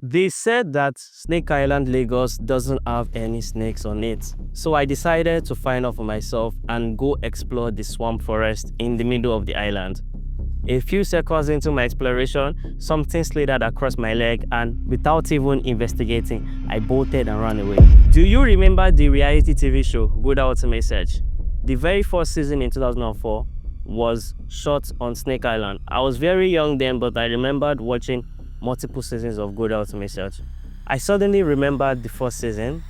They said that Snake Island, Lagos doesn't have any snakes on it. So I decided to find out for myself and go explore the swamp forest in the middle of the island. A few seconds into my exploration, something slithered across my leg, and without even investigating, I bolted and ran away. Do you remember the reality TV show Gulder Ultimate Search? The very first season in 2004 was shot on Snake Island. I was very young then, but I remembered watching multiple seasons of Gulder Ultimate Search. I suddenly remembered the first season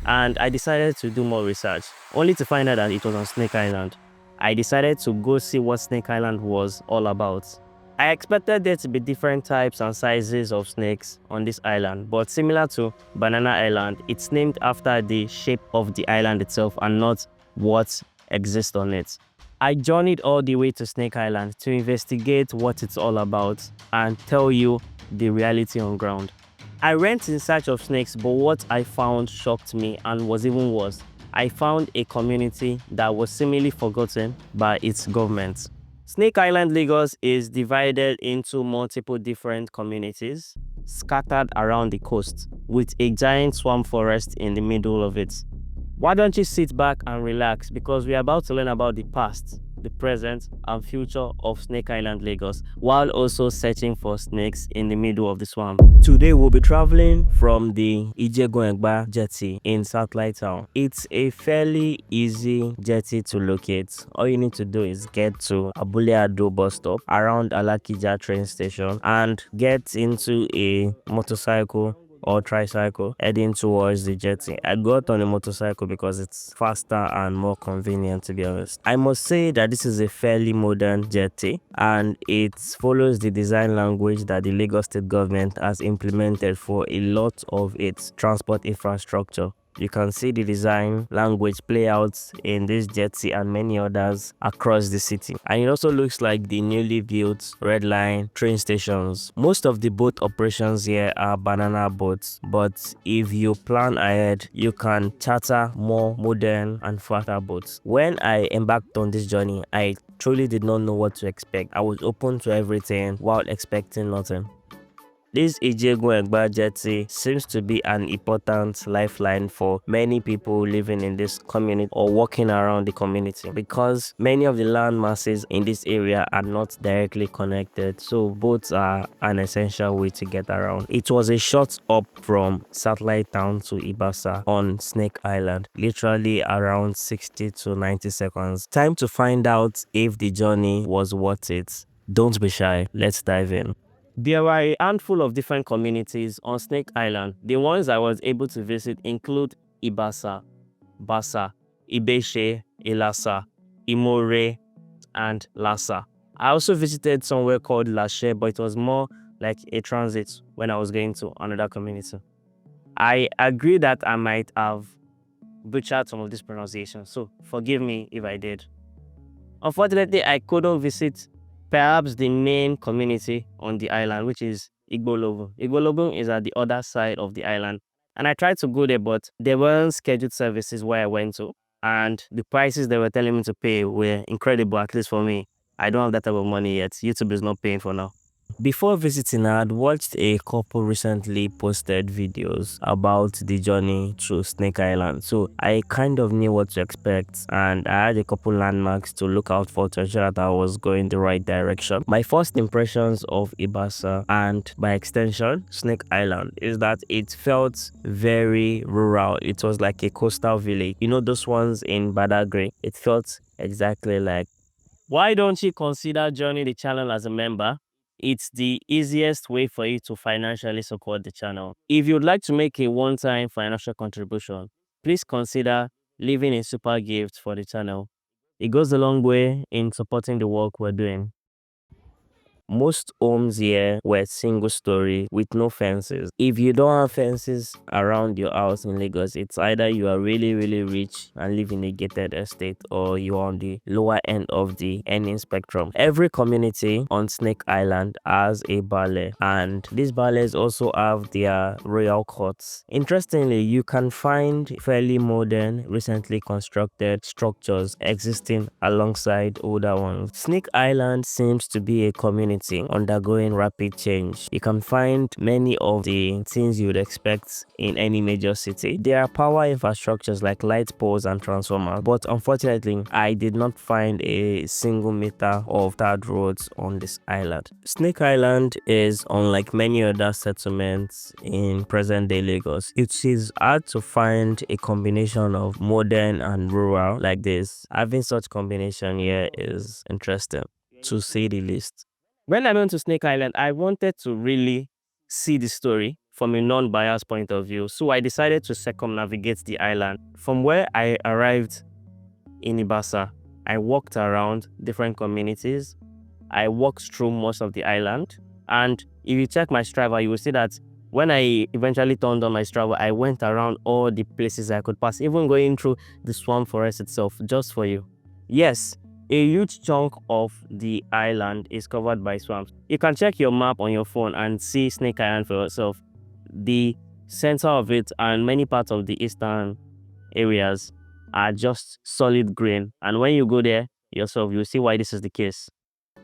and I decided to do more research, only to find out that it was on Snake Island. I decided to go see what Snake Island was all about. I expected there to be different types and sizes of snakes on this island, but similar to Banana Island, it's named after the shape of the island itself and not what exists on it. I journeyed all the way to Snake Island to investigate what it's all about and tell you the reality on ground. I went in search of snakes, but what I found shocked me and was even worse. I found a community that was seemingly forgotten by its government. Snake Island, Lagos is divided into multiple different communities scattered around the coast with a giant swamp forest in the middle of it. Why don't you sit back and relax, because we are about to learn about the past, the present and future of Snake Island, Lagos, while also searching for snakes in the middle of the swamp. Today we'll be traveling from the Ijegoengba jetty in Satellite Town. It's a fairly easy jetty to locate. All you need to do is get to Abule Ado bus stop around Alakija train station and get into a motorcycle or tricycle heading towards the jetty. I got on a motorcycle because it's faster and more convenient, to be honest. I must say that this is a fairly modern jetty and it follows the design language that the Lagos state government has implemented for a lot of its transport infrastructure. You can see the design language play out in this jetty and many others across the city. And it also looks like the newly built Red Line train stations. Most of the boat operations here are banana boats, but if you plan ahead, you can charter more modern and faster boats. When I embarked on this journey, I truly did not know what to expect. I was open to everything while expecting nothing. This Ijegoengba jetty seems to be an important lifeline for many people living in this community or walking around the community, because many of the land masses in this area are not directly connected, so boats are an essential way to get around. It was a short hop from Satellite Town to Ibasa on Snake Island, literally around 60 to 90 seconds. Time to find out if the journey was worth it. Don't be shy, let's dive in. There are a handful of different communities on Snake Island. The ones I was able to visit include Ibasa, Basa, Ibeshe, Ilasa, Imore, and Lassa. I also visited somewhere called Lashe, but it was more like a transit when I was going to another community. I agree that I might have butchered some of this pronunciation, so forgive me if I did. Unfortunately, I couldn't visit perhaps the main community on the island, which is Igbolobun. Igbolobun is at the other side of the island. And I tried to go there, but there weren't scheduled services where I went to. And the prices they were telling me to pay were incredible, at least for me. I don't have that type of money yet. YouTube is not paying for now. Before visiting, I had watched a couple recently posted videos about the journey through Snake Island, so I kind of knew what to expect and I had a couple landmarks to look out for to ensure that I was going the right direction. My first impressions of Ibasa and by extension Snake Island is that it felt very rural. It was like a coastal village. You know those ones in Badagry? It felt exactly like. Why don't you consider joining the channel as a member? It's the easiest way for you to financially support the channel. If you'd like to make a one-time financial contribution, please consider leaving a super gift for the channel. It goes a long way in supporting the work we're doing. Most homes here were single story with no fences. If you don't have fences around your house in Lagos, it's either you are really rich and live in a gated estate or you are on the lower end of the earning spectrum. Every community on Snake Island has a ballet, and these ballets also have their royal courts. Interestingly, you can find fairly modern, recently constructed structures existing alongside older ones. Snake Island seems to be a community community undergoing rapid change. You can find many of the things you would expect in any major city. There are power infrastructures like light poles and transformers, but unfortunately, I did not find a single meter of tarred roads on this island. Snake Island is unlike many other settlements in present-day Lagos. It is hard to find a combination of modern and rural like this. Having such combination here is interesting, to say the least. When I went to Snake Island, I wanted to really see the story from a non-biased point of view, so I decided to circumnavigate the island. From where I arrived in Ibasa, I walked around different communities. I walked through most of the island, and if you check my Strava, you will see that when I eventually turned on my Strava, I went around all the places I could pass, even going through the swamp forest itself, just for you. Yes, a huge chunk of the island is covered by swamps. You can check your map on your phone and see Snake Island for yourself. The center of it and many parts of the eastern areas are just solid green, and when you go there yourself, you'll see why this is the case.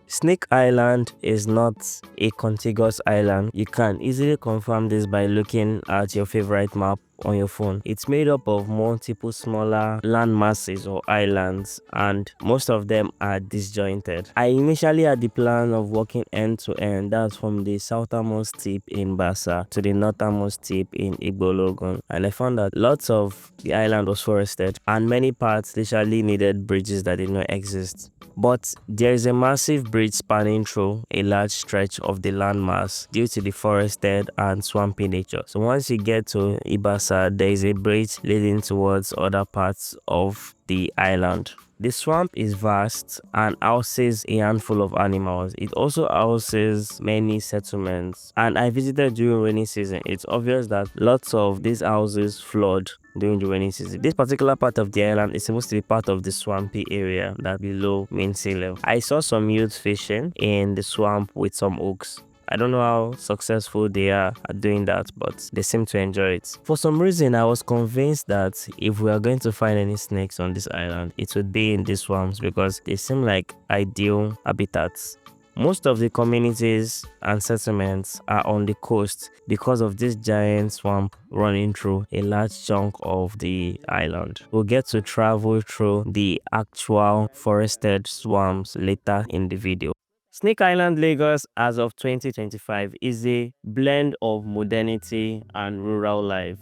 Snake Island is not a contiguous island. You can easily confirm this by looking at your favorite map on your phone. It's made up of multiple smaller land masses or islands, and most of them are disjointed. I initially had the plan of walking end to end, that's from the southernmost tip in Basa to the northernmost tip in Igbologun, and I found that lots of the island was forested and many parts literally needed bridges that did not exist. But there is a massive bridge spanning through a large stretch of the landmass due to the forested and swampy nature. So once you get to Ibasa, there is a bridge leading towards other parts of the island. The swamp is vast and houses a handful of animals. It also houses many settlements, and I visited during rainy season. It's obvious that lots of these houses flood during the rainy season. This particular part of the island is supposed to be part of the swampy area that below mean sea level. I saw some youths fishing in the swamp with some hooks. I don't know how successful they are at doing that, but they seem to enjoy it. For some reason, I was convinced that if we are going to find any snakes on this island, it would be in these swamps because they seem like ideal habitats. Most of the communities and settlements are on the coast because of this giant swamp running through a large chunk of the island. We'll get to travel through the actual forested swamps later in the video. Snake Island, Lagos, as of 2025, is a blend of modernity and rural life.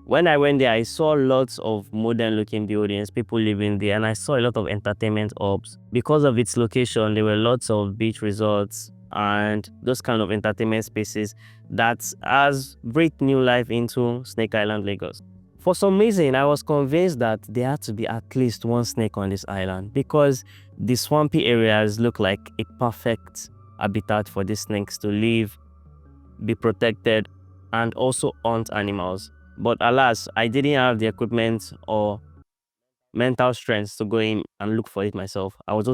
When I went there, I saw lots of modern-looking buildings, people living there, and I saw a lot of entertainment hubs. Because of its location, there were lots of beach resorts and those kind of entertainment spaces that has breathed new life into Snake Island, Lagos. For some reason, I was convinced that there had to be at least one snake on this island because the swampy areas look like a perfect habitat for these snakes to live, be protected, and also hunt animals. But alas, I didn't have the equipment or mental strength to go in and look for it myself. I was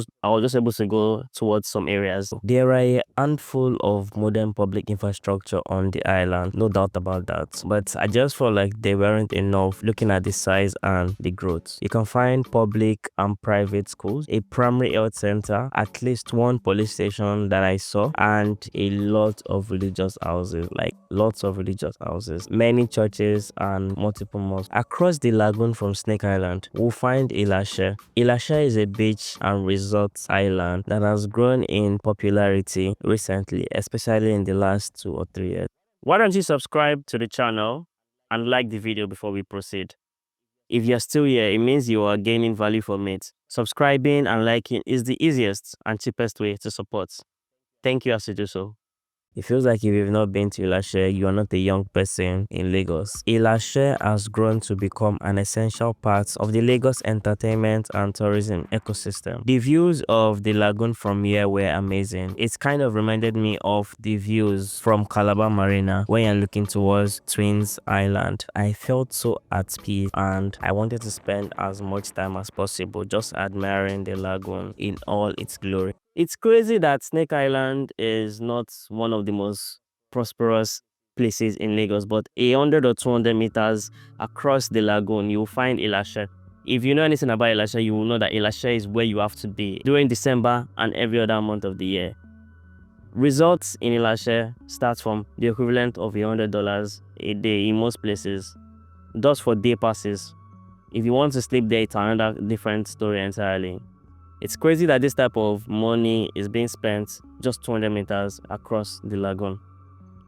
just able to go towards some areas. There are a handful of modern public infrastructure on the island, no doubt about that. But I just felt like they weren't enough looking at the size and the growth. You can find public and private schools, a primary health center, at least one police station that I saw, and a lot of religious houses, like lots of religious houses, many churches and multiple mosques. Across the lagoon from Snake Island, we'll find Ilashe. Ilashe is a beach and resort island that has grown in popularity recently, especially in the last 2 or 3 years. Why don't you subscribe to the channel and like the video before we proceed? If you're still here, it means you are gaining value from it. Subscribing and liking is the easiest and cheapest way to support. Thank you as you do so. It feels like if you've not been to Ilashe, you are not a young person in Lagos. Ilashe has grown to become an essential part of the Lagos entertainment and tourism ecosystem. The views of the lagoon from here were amazing. It kind of reminded me of the views from Calabar Marina when you're looking towards Twins Island. I felt so at peace and I wanted to spend as much time as possible just admiring the lagoon in all its glory. It's crazy that Snake Island is not one of the most prosperous places in Lagos, but 100 or 200 meters across the lagoon, you'll find Ilashe. If you know anything about Ilashe, you will know that Ilashe is where you have to be during December and every other month of the year. Results in Ilashe start from the equivalent of $100 a day in most places, just for day passes. If you want to sleep there, it's another different story entirely. It's crazy that this type of money is being spent just 200 meters across the lagoon,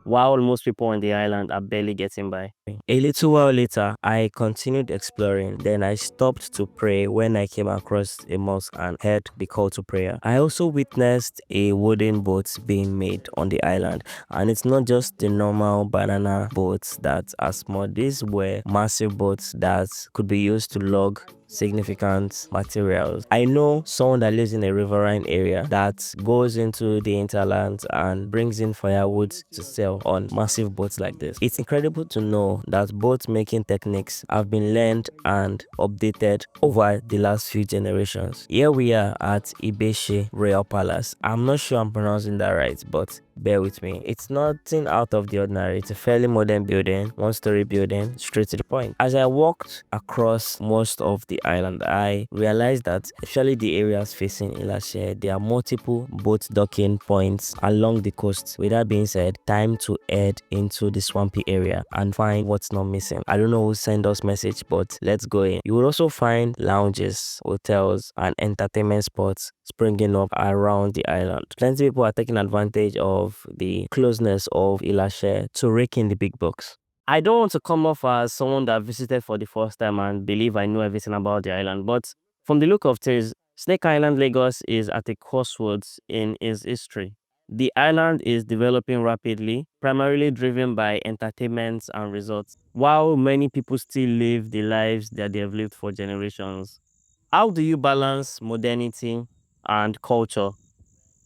while most people on the island are barely getting by. A little while later, I continued exploring. Then I stopped to pray when I came across a mosque and heard the call to prayer. I also witnessed a wooden boat being made on the island, and it's not just the normal banana boats that are small. These were massive boats that could be used to log significant materials. I know someone that lives in a riverine area that goes into the hinterlands and brings in firewood to sell on massive boats like this. It's incredible to know that boat making techniques have been learned and updated over the last few generations. Here we are at Ibeshe Royal Palace. I'm not sure I'm pronouncing that right, but bear with me. It's nothing out of the ordinary. It's a fairly modern building, one-story building, straight to the point. As I walked across most of the island, I realized that especially the areas facing Ilashe, there are multiple boat docking points along the coast. With that being said, time to head into the swampy area and find what's not missing. I don't know who sent us message, but let's go in. You will also find lounges, hotels, and entertainment spots springing up around the island. Plenty of people are taking advantage of the closeness of Ilashe to rake in the big bucks. I don't want to come off as someone that visited for the first time and believe I know everything about the island, but from the look of things, Snake Island, Lagos is at a crossroads in its history. The island is developing rapidly, primarily driven by entertainment and resorts, while many people still live the lives that they have lived for generations. How do you balance modernity and culture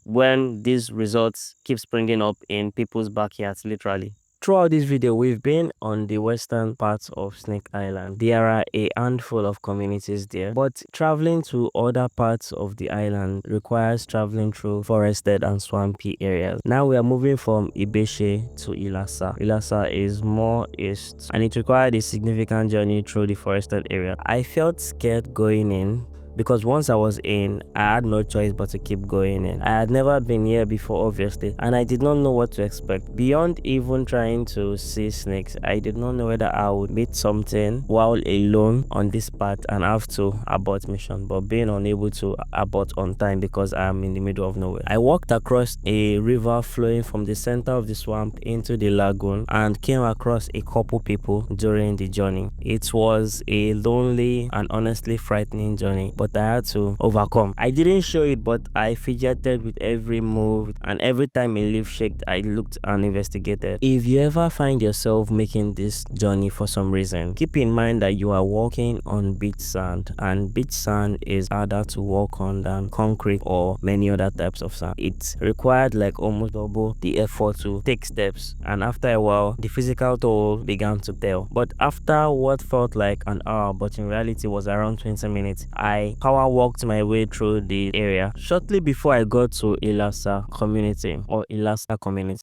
when these resorts keep springing up in people's backyards, literally? Throughout this video, we've been on the western parts of Snake Island. There are a handful of communities there, but traveling to other parts of the island requires traveling through forested and swampy areas. Now we are moving from Ibeshe to Ilasa. Ilasa is more east, and it required a significant journey through the forested area. I felt scared going in, because once I was in, I had no choice but to keep going in. I had never been here before, obviously, and I did not know what to expect. Beyond even trying to see snakes, I did not know whether I would meet something while alone on this path and have to abort mission, but being unable to abort on time because I am in the middle of nowhere. I walked across a river flowing from the center of the swamp into the lagoon and came across a couple people during the journey. It was a lonely and honestly frightening journey, but I had to overcome. I didn't show it, but I fidgeted with every move, and every time a leaf shook, I looked and investigated. If you ever find yourself making this journey for some reason, keep in mind that you are walking on beach sand, and beach sand is harder to walk on than concrete or many other types of sand. It required like almost double the effort to take steps, and after a while, the physical toll began to tell. But after what felt like an hour, but in reality was around 20 minutes, I power walked my way through the area shortly before I got to Ilasa community or Ilasa community.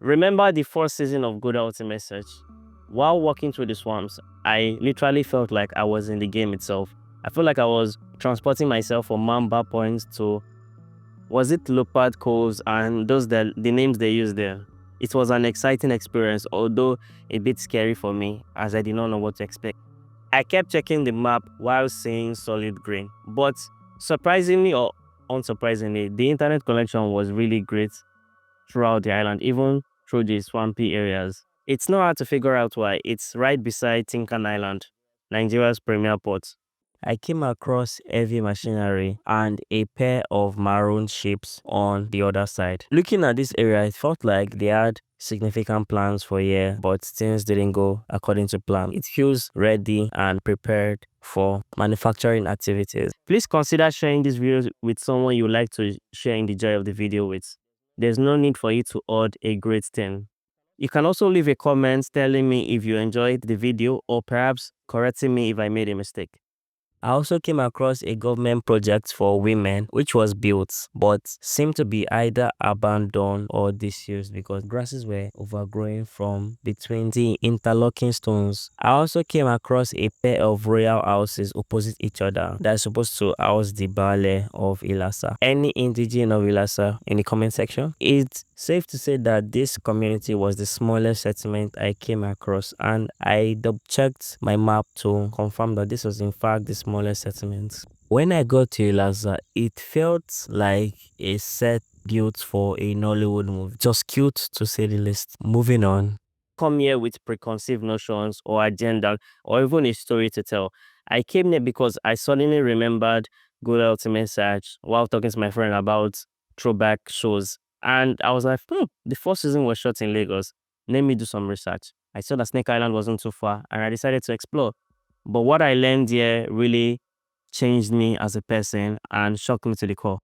Remember the first season of Gulder Ultimate Search? While walking through the swamps, I literally felt like I was in the game itself. I felt like I was transporting myself from Mamba Points to, was it Leopard Coves, and those the names they used there. It was an exciting experience, although a bit scary for me as I did not know what to expect. I kept checking the map while seeing solid green, but surprisingly or unsurprisingly, the internet connection was really great throughout the island, even through the swampy areas. It's not hard to figure out why. It's right beside Tinkan Island, Nigeria's premier port. I came across heavy machinery and a pair of maroon ships on the other side. Looking at this area, it felt like they had significant plans for here, but things didn't go according to plan. It feels ready and prepared for manufacturing activities. Please consider sharing this video with someone you would like to share in the joy of the video with. There's no need for you to add a great thing. You can also leave a comment telling me if you enjoyed the video or perhaps correcting me if I made a mistake. I also came across a government project for women which was built but seemed to be either abandoned or disused because grasses were overgrowing from between the interlocking stones. I also came across a pair of royal houses opposite each other that is supposed to house the Baale of Ilasa. Any indigene of Ilasa in the comment section? It's safe to say that this community was the smallest settlement I came across, and I double checked my map to confirm that this was in fact the smallest settlement. When I got to Ilasa, it felt like a set built for a Nollywood movie. Just cute to say the least. Moving on. Come here with preconceived notions or agenda or even a story to tell. I came here because I suddenly remembered Gulder Ultimate Search while talking to my friend about throwback shows. And I was like, the first season was shot in Lagos. Let me do some research. I saw that Snake Island wasn't too far and I decided to explore. But what I learned here really changed me as a person and shocked me to the core.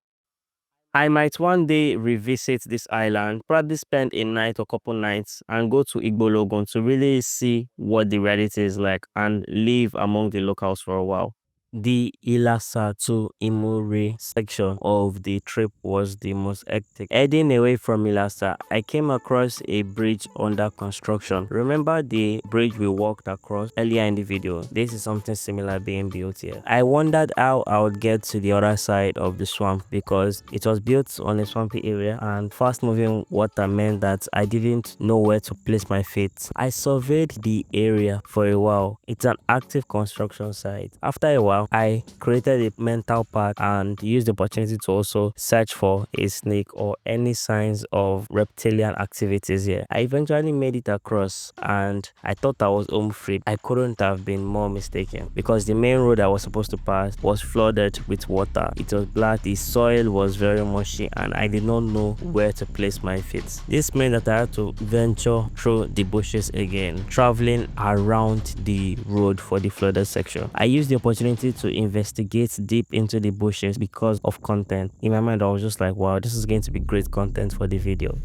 I might one day revisit this island, probably spend a night or couple nights and go to Igbologun to really see what the reality is like and live among the locals for a while. The Ilasa to Imuri section of the trip was the most hectic. Heading away from Ilasa, I came across a bridge under construction. Remember the bridge we walked across earlier in the video? This is something similar being built here. I wondered how I would get to the other side of the swamp because it was built on a swampy area and fast moving water meant that I didn't know where to place my feet. I surveyed the area for a while. It's an active construction site. After a while, I created a mental park and used the opportunity to also search for a snake or any signs of reptilian activities here. I eventually made it across and I thought I was home free. I couldn't have been more mistaken because the main road I was supposed to pass was flooded with water. It was black, the soil was very mushy and I did not know where to place my feet. This meant that I had to venture through the bushes again, traveling around the road for the flooded section. I used the opportunity to investigate deep into the bushes because of content. In my mind, I was just like, wow, this is going to be great content for the video.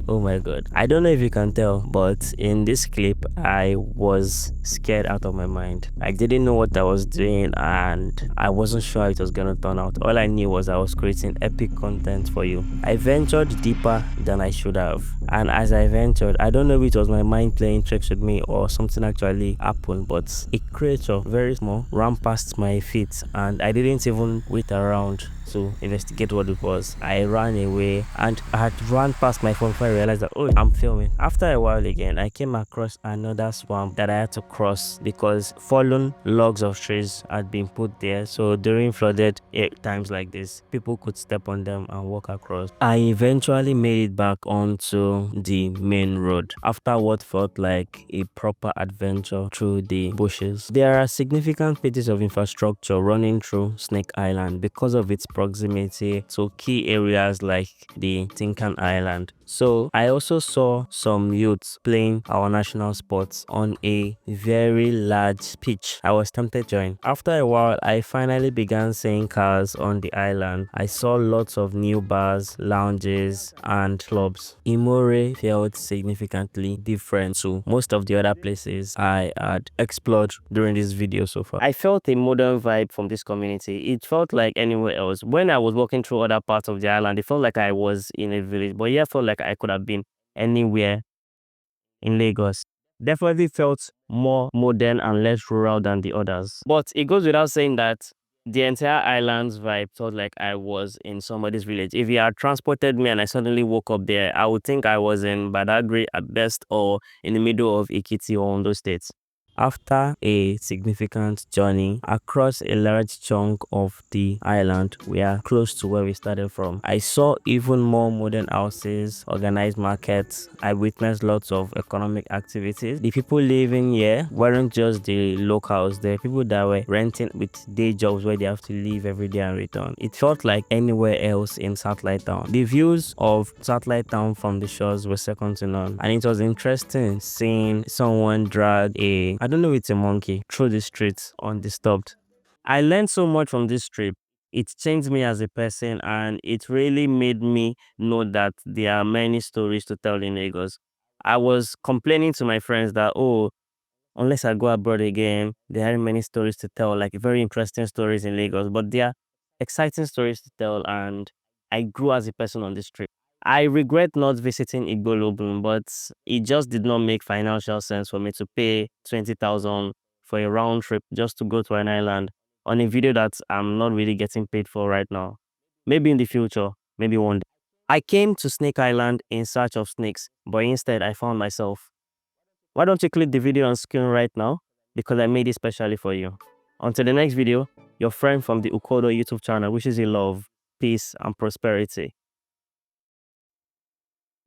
Oh my god. I don't know if you can tell, but in this clip, I was scared out of my mind. I didn't know what I was doing and I wasn't sure how it was gonna turn out. All I knew was I was creating epic content for you. I ventured deeper than I should have. And as I ventured, I don't know if it was my mind playing tricks with me or something actually happened, but a creature, very small, ran past my feet and I didn't even wait around to investigate what it was. I ran away and I had run past my phone before I realized that, oh, I'm filming. After a while again, I came across another swamp that I had to cross because fallen logs of trees had been put there. So during flooded times like this, people could step on them and walk across. I eventually made it back onto the main road after what felt like a proper adventure through the bushes. There are significant pieces of infrastructure running through Snake Island because of its proximity to key areas like the Tinkan Island. So I also saw some youths playing our national sports on a very large pitch. I was tempted to join. After a while, I finally began seeing cars on the island. I saw lots of new bars, lounges, and clubs. Imore felt significantly different to most of the other places I had explored during this video so far. I felt a modern vibe from this community. It felt like anywhere else. When I was walking through other parts of the island, it felt like I was in a village, but yeah, I felt like I could have been anywhere in Lagos. Definitely felt more modern and less rural than the others. But it goes without saying that the entire island's vibe felt like I was in somebody's village. If you had transported me and I suddenly woke up there, I would think I was in Badagry at best or in the middle of Ikiti or Ondo states. After a significant journey across a large chunk of the island, we are close to where we started from. I saw even more modern houses, organized markets. I witnessed lots of economic activities. The people living here weren't just the locals, the people that were renting with day jobs where they have to leave every day and return. It felt like anywhere else in Satellite Town. The views of Satellite Town from the shores were second to none, and it was interesting seeing someone drag I don't know, it's a monkey through the streets undisturbed. I learned so much from this trip. It changed me as a person and it really made me know that there are many stories to tell in Lagos. I was complaining to my friends that, oh, unless I go abroad again, there are many stories to tell, like very interesting stories in Lagos, but they are exciting stories to tell, and I grew as a person on this trip. I regret not visiting Igbolobun, but it just did not make financial sense for me to pay 20,000 for a round trip just to go to an island on a video that I'm not really getting paid for right now. Maybe in the future, maybe one day. I came to Snake Island in search of snakes, but instead I found myself. Why don't you click the video on screen right now? Because I made it specially for you. Until the next video, your friend from the Ukodo YouTube channel wishes you love, peace, and prosperity.